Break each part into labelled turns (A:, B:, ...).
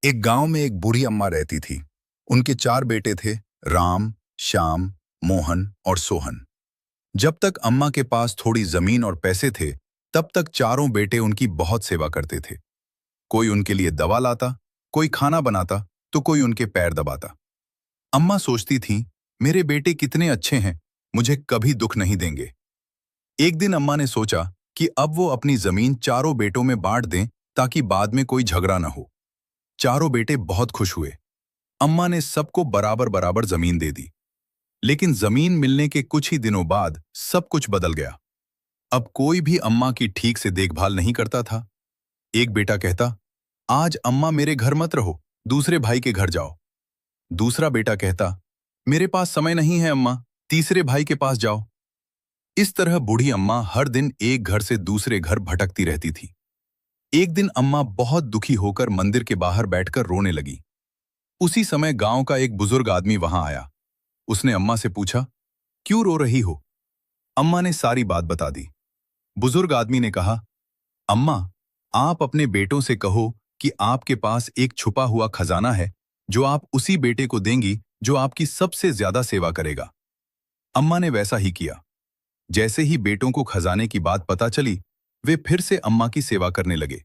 A: एक गांव में एक बूढ़ी अम्मा रहती थी। उनके 4 बेटे थे, राम, श्याम, मोहन और सोहन। जब तक अम्मा के पास थोड़ी जमीन और पैसे थे, तब तक चारों बेटे उनकी बहुत सेवा करते थे। कोई उनके लिए दवा लाता, कोई खाना बनाता, तो कोई उनके पैर दबाता। अम्मा सोचती थी, मेरे बेटे कितने अच्छे हैं, मुझे कभी दुख नहीं देंगे। एक दिन अम्मा ने सोचा कि अब वो अपनी जमीन चारों बेटों में बांट दें, ताकि बाद में कोई झगड़ा न हो। चारों बेटे बहुत खुश हुए। अम्मा ने सबको बराबर बराबर जमीन दे दी। लेकिन जमीन मिलने के कुछ ही दिनों बाद सब कुछ बदल गया। अब कोई भी अम्मा की ठीक से देखभाल नहीं करता था। एक बेटा कहता, आज अम्मा मेरे घर मत रहो, दूसरे भाई के घर जाओ। दूसरा बेटा कहता, मेरे पास समय नहीं है अम्मा, तीसरे भाई के पास जाओ। इस तरह बूढ़ी अम्मा हर दिन एक घर से दूसरे घर भटकती रहती थी। एक दिन अम्मा बहुत दुखी होकर मंदिर के बाहर बैठकर रोने लगी। उसी समय गांव का एक बुजुर्ग आदमी वहां आया। उसने अम्मा से पूछा, क्यों रो रही हो? अम्मा ने सारी बात बता दी। बुजुर्ग आदमी ने कहा, अम्मा, आप अपने बेटों से कहो कि आपके पास एक छुपा हुआ खजाना है, जो आप उसी बेटे को देंगी जो आपकी सबसे ज्यादा सेवा करेगा। अम्मा ने वैसा ही किया। जैसे ही बेटों को खजाने की बात पता चली, वे फिर से अम्मा की सेवा करने लगे।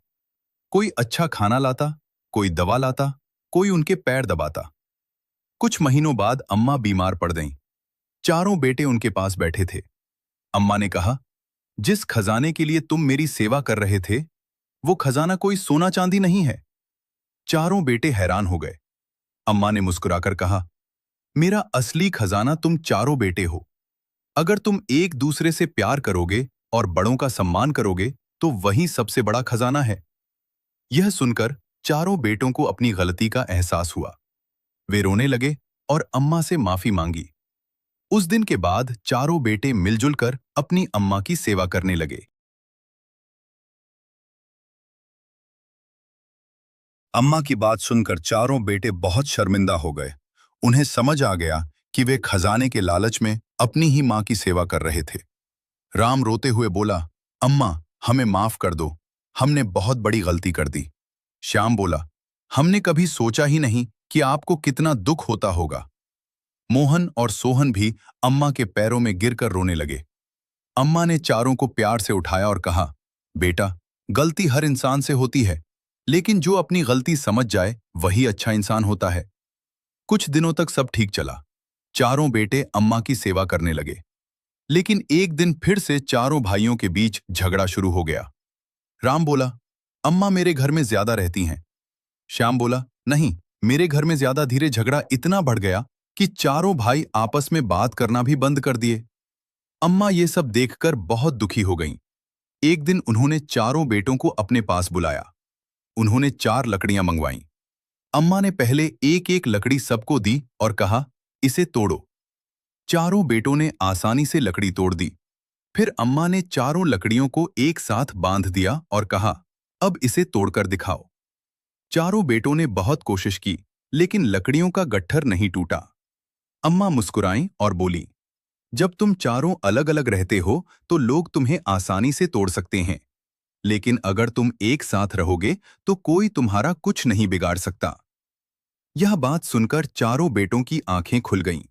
A: कोई अच्छा खाना लाता, कोई दवा लाता, कोई उनके पैर दबाता। कुछ महीनों बाद अम्मा बीमार पड़ गईं। चारों बेटे उनके पास बैठे थे। अम्मा ने कहा, जिस खजाने के लिए तुम मेरी सेवा कर रहे थे, वो खजाना कोई सोना चांदी नहीं है। चारों बेटे हैरान हो गए। अम्मा ने मुस्कुराकर कहा, मेरा असली खजाना तुम चारों बेटे हो। अगर तुम एक दूसरे से प्यार करोगे और बड़ों का सम्मान करोगे, तो वही सबसे बड़ा खजाना है। यह सुनकर चारों बेटों को अपनी गलती का एहसास हुआ। वे रोने लगे और अम्मा से माफी मांगी। उस दिन के बाद चारों बेटे मिलजुल कर अपनी अम्मा की सेवा करने लगे। अम्मा की बात सुनकर चारों बेटे बहुत शर्मिंदा हो गए। उन्हें समझ आ गया कि वे खजाने के लालच में अपनी ही मां की सेवा कर रहे थे। राम रोते हुए बोला, अम्मा, हमें माफ कर दो, हमने बहुत बड़ी गलती कर दी। श्याम बोला, हमने कभी सोचा ही नहीं कि आपको कितना दुख होता होगा। मोहन और सोहन भी अम्मा के पैरों में गिरकर रोने लगे। अम्मा ने चारों को प्यार से उठाया और कहा, बेटा, गलती हर इंसान से होती है, लेकिन जो अपनी गलती समझ जाए वही अच्छा इंसान होता है। कुछ दिनों तक सब ठीक चला। चारों बेटे अम्मा की सेवा करने लगे। लेकिन एक दिन फिर से चारों भाइयों के बीच झगड़ा शुरू हो गया। राम बोला, अम्मा मेरे घर में ज्यादा रहती हैं। श्याम बोला, नहीं, मेरे घर में ज्यादा। धीरे झगड़ा इतना बढ़ गया कि चारों भाई आपस में बात करना भी बंद कर दिए। अम्मा ये सब देखकर बहुत दुखी हो गईं। एक दिन उन्होंने चारों बेटों को अपने पास बुलाया। उन्होंने 4 लकड़ियां मंगवाईं। अम्मा ने पहले एक एक लकड़ी सबको दी और कहा, इसे तोड़ो। चारों बेटों ने आसानी से लकड़ी तोड़ दी। फिर अम्मा ने चारों लकड़ियों को एक साथ बांध दिया और कहा, अब इसे तोड़कर दिखाओ। चारों बेटों ने बहुत कोशिश की, लेकिन लकड़ियों का गट्ठर नहीं टूटा। अम्मा मुस्कुराईं और बोली, जब तुम चारों अलग अलग रहते हो तो लोग तुम्हें आसानी से तोड़ सकते हैं, लेकिन अगर तुम एक साथ रहोगे तो कोई तुम्हारा कुछ नहीं बिगाड़ सकता। यह बात सुनकर चारों बेटों की आंखें खुल गईं।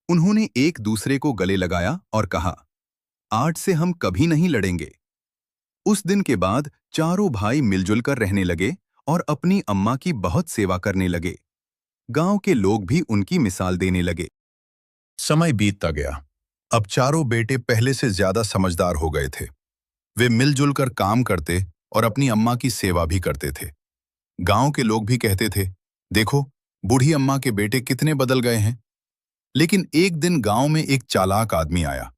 A: उन्होंने एक दूसरे को गले लगाया और कहा, आज से हम कभी नहीं लड़ेंगे। उस दिन के बाद चारों भाई मिलजुल कर रहने लगे और अपनी अम्मा की बहुत सेवा करने लगे। गांव के लोग भी उनकी मिसाल देने लगे। समय बीतता गया। अब चारों बेटे पहले से ज्यादा समझदार हो गए थे। वे मिलजुल कर काम करते और अपनी अम्मा की सेवा भी करते थे। गांव के लोग भी कहते थे, देखो, बूढ़ी अम्मा के बेटे कितने बदल गए हैं। लेकिन एक दिन गांव में एक चालाक आदमी आया।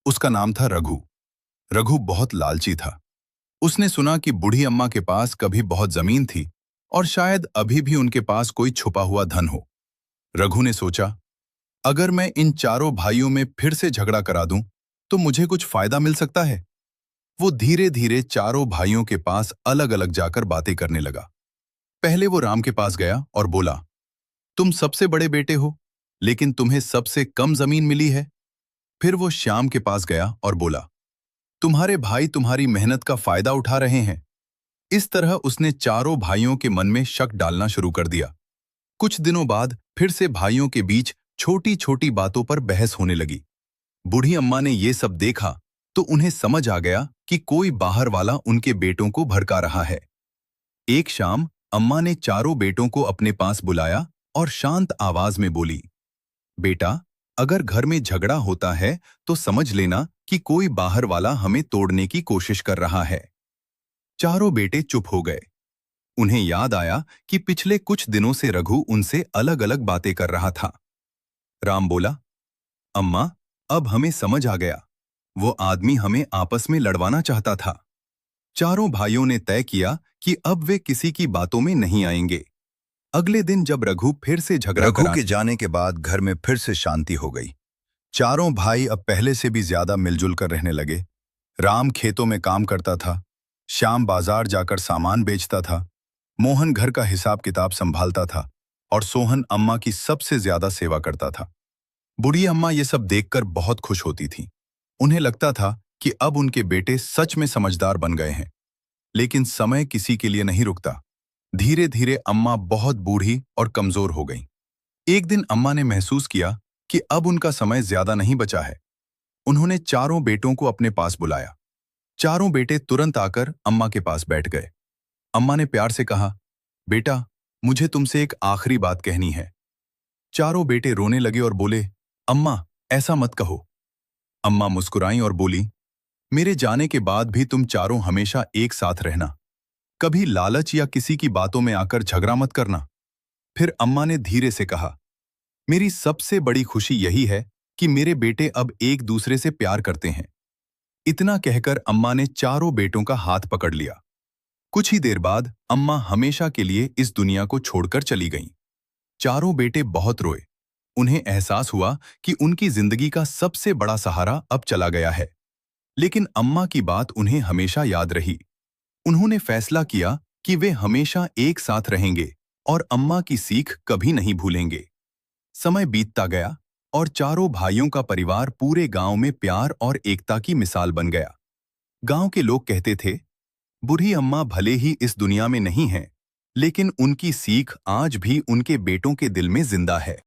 A: उसका नाम था रघु। रघु बहुत लालची था। उसने सुना कि बूढ़ी अम्मा के पास कभी बहुत जमीन थी और शायद अभी भी उनके पास कोई छुपा हुआ धन हो। रघु ने सोचा, अगर मैं इन चारों भाइयों में फिर से झगड़ा करा दूं, तो मुझे कुछ फायदा मिल सकता है। वो धीरे धीरे चारों भाइयों के पास अलग अलग जाकर बातें करने लगा। पहले वो राम के पास गया और बोला, तुम सबसे बड़े बेटे हो, लेकिन तुम्हें सबसे कम जमीन मिली है। फिर वो श्याम के पास गया और बोला, तुम्हारे भाई तुम्हारी मेहनत का फायदा उठा रहे हैं, इस तरह उसने चारों भाइयों के मन में शक डालना शुरू कर दिया। कुछ दिनों बाद फिर से भाइयों के बीच छोटी छोटी बातों पर बहस होने लगी। बूढ़ी अम्मा ने ये सब देखा तो उन्हें समझ आ गया कि कोई बाहर वाला उनके बेटों को भड़का रहा है। एक शाम अम्मा ने चारों बेटों को अपने पास बुलाया और शांत आवाज में बोली, बेटा, अगर घर में झगड़ा होता है तो समझ लेना कि कोई बाहर वाला हमें तोड़ने की कोशिश कर रहा है। चारों बेटे चुप हो गए। उन्हें याद आया कि पिछले कुछ दिनों से रघु उनसे अलग अलग बातें कर रहा था। राम बोला, अम्मा, अब हमें समझ आ गया, वो आदमी हमें आपस में लड़वाना चाहता था। चारों भाइयों ने तय किया कि अब वे किसी की बातों में नहीं आएंगे। अगले दिन जब रघु फिर से झगड़ा
B: रघु
A: के जाने के बाद घर में फिर से शांति हो गई। चारों भाई अब पहले से भी ज्यादा मिलजुल कर रहने लगे। राम खेतों में काम करता था, श्याम बाजार जाकर सामान बेचता था, मोहन घर का हिसाब किताब संभालता था और सोहन अम्मा की सबसे ज्यादा सेवा करता था। बूढ़ी अम्मा ये सब देखकर बहुत खुश होती थी। उन्हें लगता था कि अब उनके बेटे सच में समझदार बन गए हैं। लेकिन समय किसी के लिए नहीं रुकता। धीरे धीरे अम्मा बहुत बूढ़ी और कमजोर हो गई। एक दिन अम्मा ने महसूस किया कि अब उनका समय ज्यादा नहीं बचा है। उन्होंने चारों बेटों को अपने पास बुलाया। चारों बेटे तुरंत आकर अम्मा के पास बैठ गए। अम्मा ने प्यार से कहा, बेटा, मुझे तुमसे एक आखिरी बात कहनी है। चारों बेटे रोने लगे और बोले, अम्मा, ऐसा मत कहो। अम्मा मुस्कुराईं और बोली, मेरे जाने के बाद भी तुम चारों हमेशा एक साथ रहना। कभी लालच या किसी की बातों में आकर झगड़ा मत करना। फिर अम्मा ने धीरे से कहा, मेरी सबसे बड़ी खुशी यही है कि मेरे बेटे अब एक दूसरे से प्यार करते हैं। इतना कहकर अम्मा ने चारों बेटों का हाथ पकड़ लिया। कुछ ही देर बाद अम्मा हमेशा के लिए इस दुनिया को छोड़कर चली गईं। चारों बेटे बहुत रोए। उन्हें एहसास हुआ कि उनकी जिंदगी का सबसे बड़ा सहारा अब चला गया है। लेकिन अम्मा की बात उन्हें हमेशा याद रही। उन्होंने फैसला किया कि वे हमेशा एक साथ रहेंगे और अम्मा की सीख कभी नहीं भूलेंगे। समय बीतता गया और चारों भाइयों का परिवार पूरे गांव में प्यार और एकता की मिसाल बन गया। गांव के लोग कहते थे, बूढ़ी अम्मा भले ही इस दुनिया में नहीं है, लेकिन उनकी सीख आज भी उनके बेटों के दिल में जिंदा है।